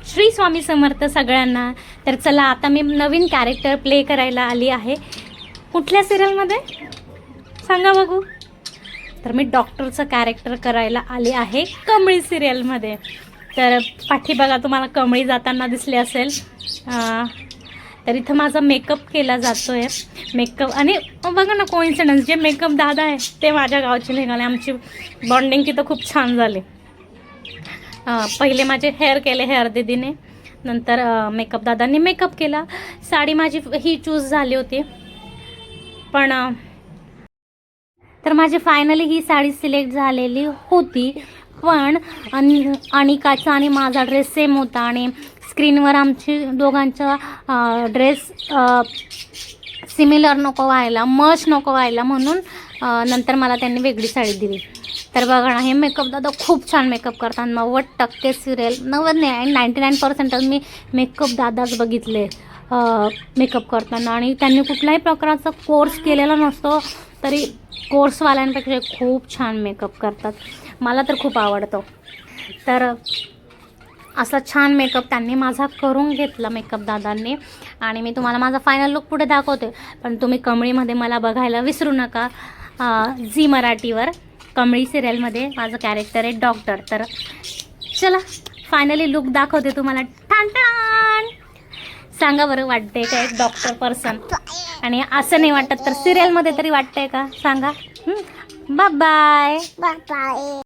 श्री स्वामी समर्थ सगळ्यांना. तर चला आता मी नवीन कॅरेक्टर प्ले करायला आली आहे. कुठल्या सिरियलमध्ये सांगा बघू. तर मी डॉक्टरचं कॅरेक्टर करायला आली आहे कमळी सिरियलमध्ये. तर पाठी बघा, तुम्हाला कमळी जाताना दिसली असेल. तर इथं माझा मेकअप केला जातो आहे. मेकअप आणि बघा ना, कोइन्सिडन्स, जे मेकअप दादा आहे ते माझ्या गावचे निघाले. आमची बॉन्डिंग तिथं खूप छान झाली. पहिले माझे हेअर केले हेअर दीदीने, नंतर मेकअप दादांनी मेकअप केला. साडी माझी ही चूज झाली होती, पण तर माझी फायनली ही साडी सिलेक्ट झालेली होती. पण अनिकाचा आणि माझा ड्रेस सेम होता आणि स्क्रीनवर आमची दोघांचा ड्रेस सिमिलर नको व्हायला, मच नको व्हायला, म्हणून नंतर मला त्यांनी वेगळी साडी दिली. तर बघा ना, हे मेकअप दादा खूप छान मेकअप करतात. 90% सिरियल 99% मी मेकअप दादाच बघितले मेकअप करताना. आणि त्यांनी कुठल्याही प्रकारचा कोर्स केलेला नसतो, तरी कोर्सवाल्यांपेक्षा खूप छान मेकअप करतात. मला तर खूप आवडतो. तर असा छान मेकअप त्यांनी माझा करून घेतला, मेकअप दादांनी. आणि मी तुम्हाला माझा फायनल लुक पुढे दाखवते. पण तुम्ही कमळीमध्ये मला बघायला विसरू नका. झी मराठीवर कमळी सिरियलमध्ये माझं कॅरेक्टर आहे डॉक्टर. तर चला फायनली लुक दाखवते तुम्हाला. ठाण ठाण. सांगा बरं, वाटते का एक डॉक्टर पर्सन? आणि असं नाही वाटत तर सिरियलमध्ये तरी वाटतंय का? सांगा. Bye bye.